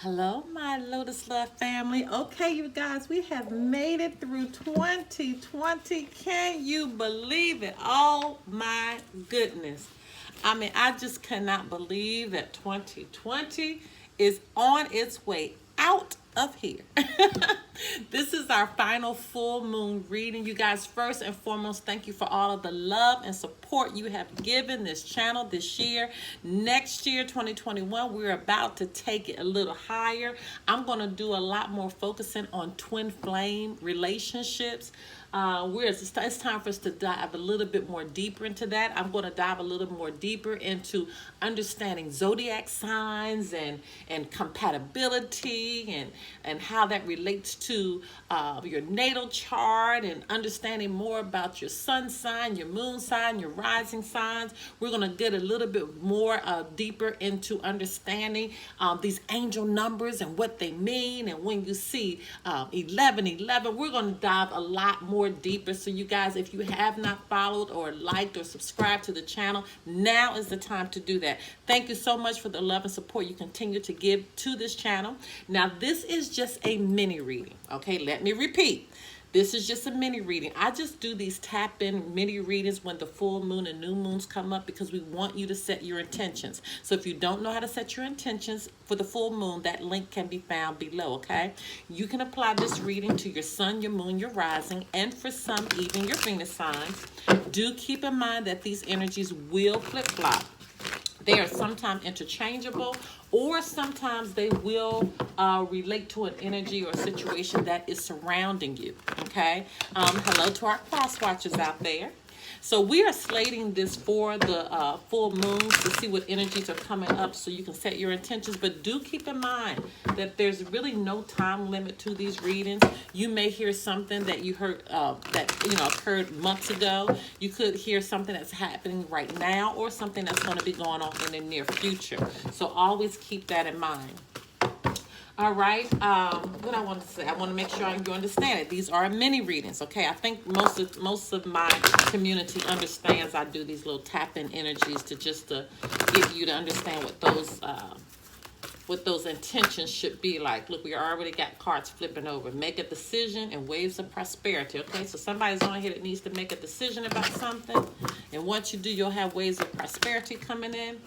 Hello, my Lotus Love family. Okay, you guys, we have made it through 2020. Can you believe it? Oh my goodness. I mean, I just cannot believe that 2020 is on its way out of here. This is our final full moon reading. You guys, first and foremost, thank you for all of the love and support you have given this channel this year. Next year, 2021, we're about to take it a little higher. I'm going to do a lot more focusing on twin flame relationships. It's time for us to dive a little bit more deeper into that. I'm going to dive a little more deeper into understanding zodiac signs and compatibility and how that relates to your natal chart, and understanding more about your sun sign, your moon sign, your rising signs. We're going to get a little bit more deeper into understanding these angel numbers and what they mean. And when you see 1111, we're going to dive a lot more deeper. So you guys, if you have not followed or liked or subscribed to the channel, now is the time to do that. Thank you so much for the love and support you continue to give to this channel. Now, this is just a mini reading. Okay, let me repeat. This is just a mini reading. I just do these tap-in mini readings when the full moon and new moons come up because we want you to set your intentions. So if you don't know how to set your intentions for the full moon, that link can be found below, okay? You can apply this reading to your sun, your moon, your rising, and for some, even your Venus signs. Do keep in mind that these energies will flip-flop. They are sometimes interchangeable, or sometimes they will relate to an energy or situation that is surrounding you, okay? Hello to our cross watchers out there. So we are slating this for the full moons to see what energies are coming up so you can set your intentions. But do keep in mind that there's really no time limit to these readings. You may hear something that you heard occurred months ago. You could hear something that's happening right now, or something that's going to be going on in the near future. So always keep that in mind. All right. What I want to say, I want to make sure you understand it. These are mini readings, okay? I think most of my community understands I do these little tap-in energies to get you to understand what those intentions should be like. Look, we already got cards flipping over. Make a decision and waves of prosperity, okay? So somebody's on here that needs to make a decision about something. And once you do, you'll have waves of prosperity coming in.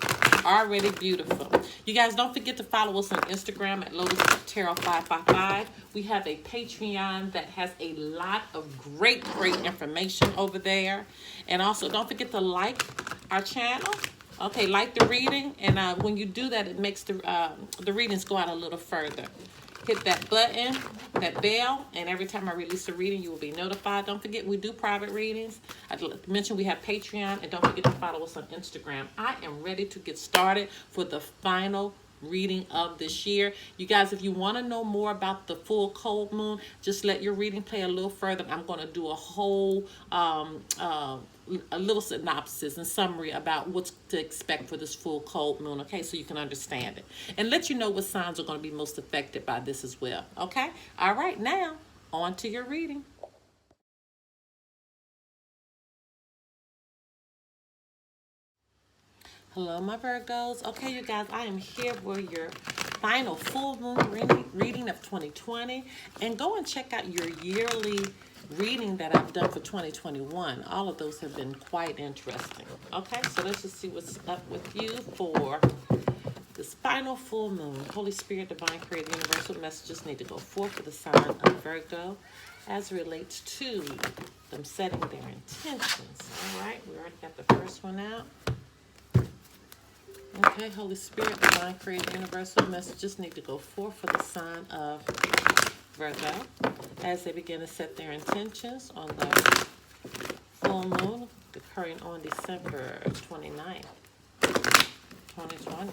Already beautiful. You guys, don't forget to follow us on Instagram at Lotus Tarot 555. We have a Patreon that has a lot of great information over there. And also, don't forget to like our channel. Okay, like the reading, and when you do that, it makes the readings go out a little further. Hit that button, that bell, and every time I release a reading, you will be notified. Don't forget, we do private readings. I mentioned we have Patreon, and don't forget to follow us on Instagram. I am ready to get started for the final reading of this year. You guys, if you want to know more about the full cold moon, just let your reading play a little further. I'm going to do a whole a little synopsis and summary about what to expect for this full cold moon, okay, so you can understand it and let you know what signs are going to be most affected by this as well. Okay, all right, now on to your reading. Hello, my Virgos. Okay, you guys, I am here for your final full moon reading of 2020. And go and check out your yearly reading that I've done for 2021. All of those have been quite interesting. Okay, so let's just see what's up with you for this final full moon. Holy Spirit, Divine Creator, Universal messages need to go forth for the sign of Virgo as relates to them setting their intentions. All right, we already got the first one out. Okay, Holy Spirit, Divine Creator, Universal messages need to go forth for the sign of Virgo as they begin to set their intentions on the full moon occurring on December 29th, 2020.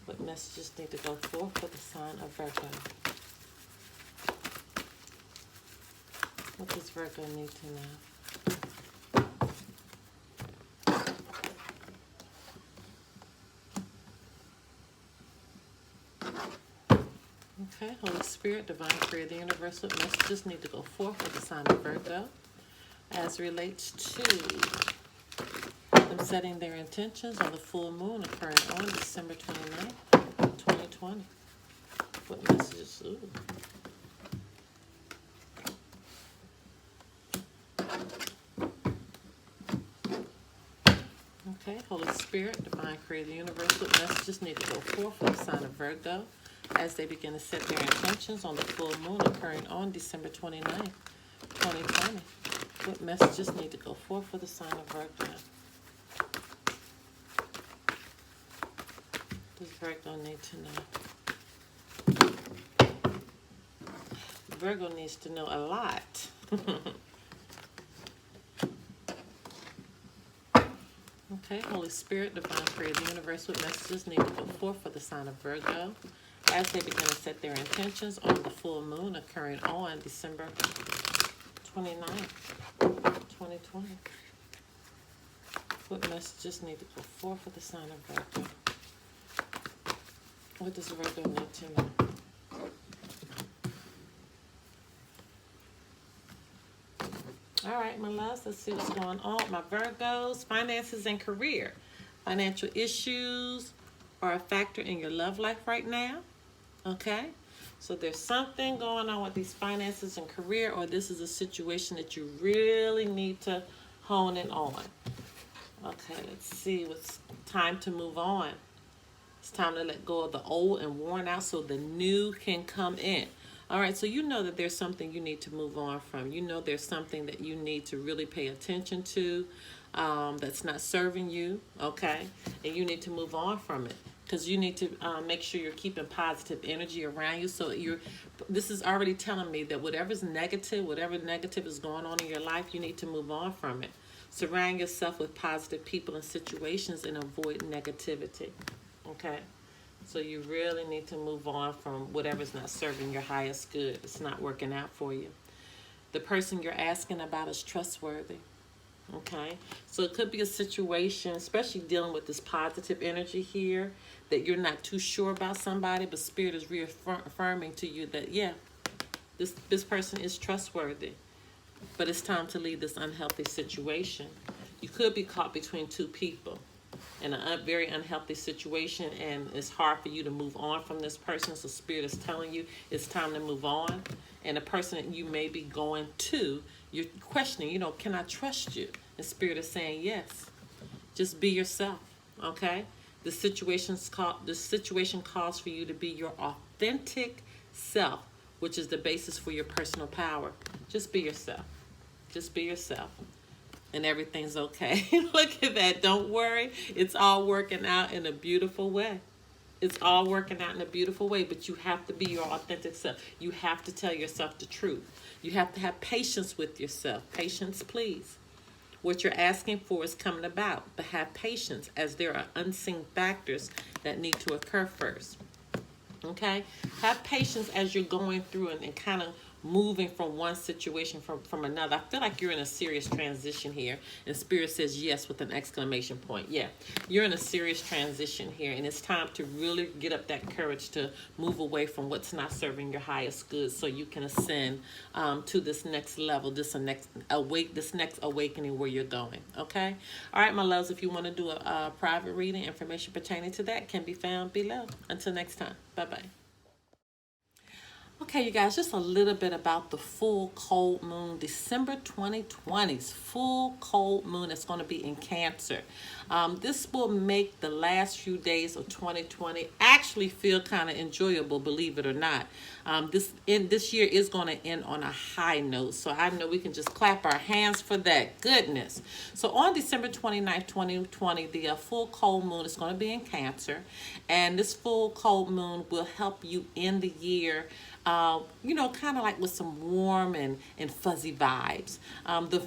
What messages need to go forth for the sign of Virgo? What does Virgo need to know? Okay, Holy Spirit, Divine Creator, Universal messages need to go forth for the sign of Virgo as relates to them setting their intentions on the full moon occurring on December 29th, 2020. What messages? Ooh. Okay, Holy Spirit, Divine Creator, Universe, what messages need to go forth for the sign of Virgo as they begin to set their intentions on the full moon occurring on December 29th, 2020? What messages need to go forth for the sign of Virgo? Does Virgo need to know? Virgo needs to know a lot. Okay, Holy Spirit, Divine Creator, the Universe, what messages need to go forth for the sign of Virgo as they begin to set their intentions on the full moon occurring on December 29th, 2020? What messages need to go forth for the sign of Virgo? What does Virgo need to know? All right, my loves, let's see what's going on. My Virgos, finances and career. Financial issues are a factor in your love life right now. Okay? So there's something going on with these finances and career, or this is a situation that you really need to hone in on. Okay, let's see. It's time to move on. It's time to let go of the old and worn out so the new can come in. All right, so you know that there's something you need to move on from. You know there's something that you need to really pay attention to that's not serving you, okay? And you need to move on from it because you need to make sure you're keeping positive energy around you. So this is already telling me that whatever negative is going on in your life, you need to move on from it. Surround yourself with positive people and situations and avoid negativity, okay? So you really need to move on from whatever's not serving your highest good. It's not working out for you. The person you're asking about is trustworthy. Okay? So it could be a situation, especially dealing with this positive energy here, that you're not too sure about somebody, but Spirit is reaffirming to you that, yeah, this person is trustworthy. But it's time to leave this unhealthy situation. You could be caught between two people in a very unhealthy situation, and it's hard for you to move on from this person. So Spirit is telling you it's time to move on. And the person that you may be going to, you're questioning, can I trust you? And Spirit is saying yes. Just be yourself, okay? The situation calls for you to be your authentic self, which is the basis for your personal power. Just be yourself. Just be yourself. And everything's okay. Look at that. Don't worry. It's all working out in a beautiful way. It's all working out in a beautiful way, but you have to be your authentic self. You have to tell yourself the truth. You have to have patience with yourself. Patience, please. What you're asking for is coming about, but have patience as there are unseen factors that need to occur first. Okay? Have patience as you're going through and kind of moving from one situation from another. I feel like you're in a serious transition here. And Spirit says yes with an exclamation point. Yeah, you're in a serious transition here. And it's time to really get up that courage to move away from what's not serving your highest good so you can ascend to this next level, this next awakening where you're going. Okay? All right, my loves, if you want to do a private reading, information pertaining to that can be found below. Until next time. Bye-bye. Okay, you guys, just a little bit about the full cold moon, December 2020's full cold moon. It's going to be in Cancer. This will make the last few days of 2020 actually feel kind of enjoyable, believe it or not. This year is going to end on a high note, so I know we can just clap our hands for that. Goodness. So on December 29th, 2020, the full cold moon is going to be in Cancer, and this full cold moon will help you end the year kind of like with some warm and fuzzy vibes.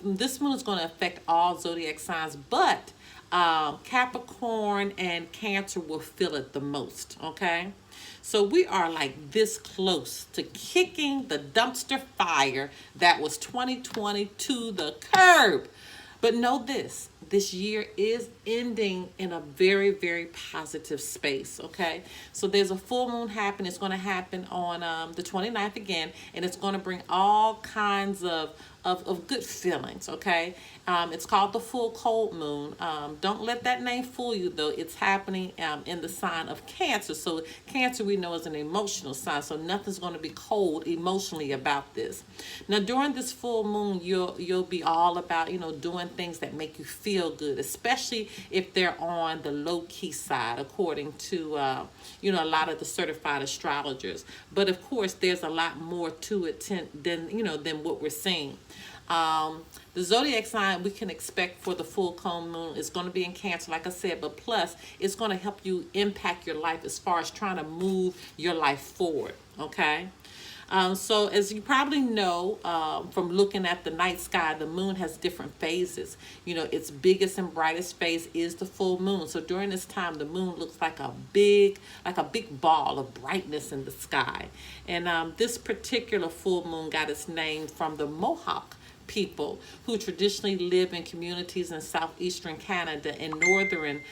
This moon is going to affect all zodiac signs, but Capricorn and Cancer will feel it the most, okay? So we are like this close to kicking the dumpster fire that was 2020 to the curb. But know this year is ending in a very, very positive space, okay? So there's a full moon happening. It's going to happen on the 29th again, and it's going to bring all kinds of of good feelings, okay? It's called the full cold moon. Don't let that name fool you, though. It's happening in the sign of Cancer. So Cancer we know is an emotional sign, so nothing's going to be cold emotionally about this. Now, during this full moon, you'll be all about, doing things that make you feel good, especially if they're on the low-key side, according to, a lot of the certified astrologers. But, of course, there's a lot more to it than what we're seeing. The zodiac sign we can expect for the full moon is going to be in Cancer, like I said, but plus it's going to help you impact your life as far as trying to move your life forward, okay? So as you probably know from looking at the night sky, the moon has different phases. Its biggest and brightest phase is the full moon. So during this time, the moon looks like a big ball of brightness in the sky. And this particular full moon got its name from the Mohawk people who traditionally live in communities in southeastern Canada and northern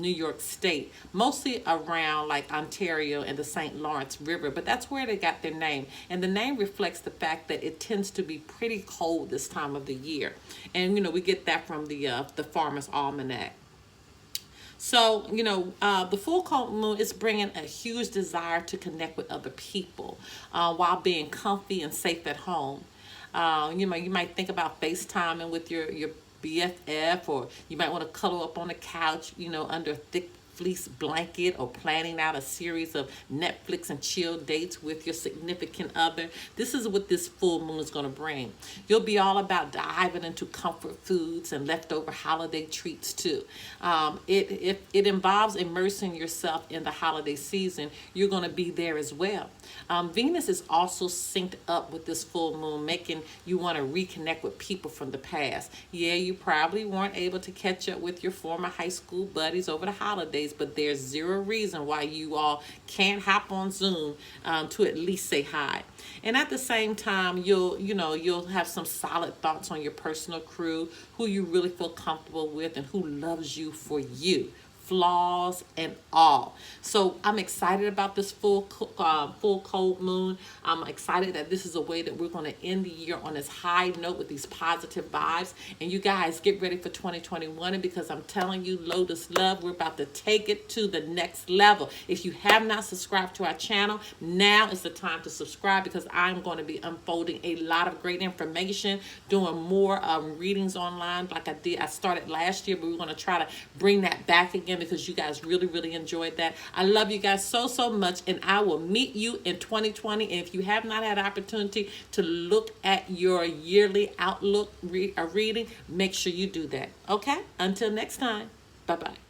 New York State, mostly around like Ontario and the St. Lawrence River, but that's where they got their name. And the name reflects the fact that it tends to be pretty cold this time of the year. And we get that from the Farmer's Almanac. So, the full moon is bringing a huge desire to connect with other people while being comfy and safe at home. You might think about FaceTiming with your BFF, or you might want to cuddle up on the couch, under a thick fleece blanket, or planning out a series of Netflix and chill dates with your significant other. This is what this full moon is going to bring. You'll be all about diving into comfort foods and leftover holiday treats too. It involves immersing yourself in the holiday season. You're going to be there as well. Venus is also synced up with this full moon, making you want to reconnect with people from the past. Yeah, you probably weren't able to catch up with your former high school buddies over the holidays, but there's zero reason why you all can't hop on Zoom to at least say hi. And at the same time, you'll have some solid thoughts on your personal crew, who you really feel comfortable with and who loves you for you, flaws and all. So I'm excited about this full cold moon. I'm excited that this is a way that we're going to end the year on this high note with these positive vibes. And you guys get ready for 2021, and because I'm telling you, Lotus Love, we're about to take it to the next level. If you have not subscribed to our channel, now is the time to subscribe, because I'm going to be unfolding a lot of great information, doing more readings online like I did. I started last year, but we're going to try to bring that back again, because you guys really enjoyed that. I love you guys so much, and I will meet you in 2020. And if you have not had an opportunity to look at your yearly outlook reading, make sure you do that. Okay? Until next time. Bye-bye.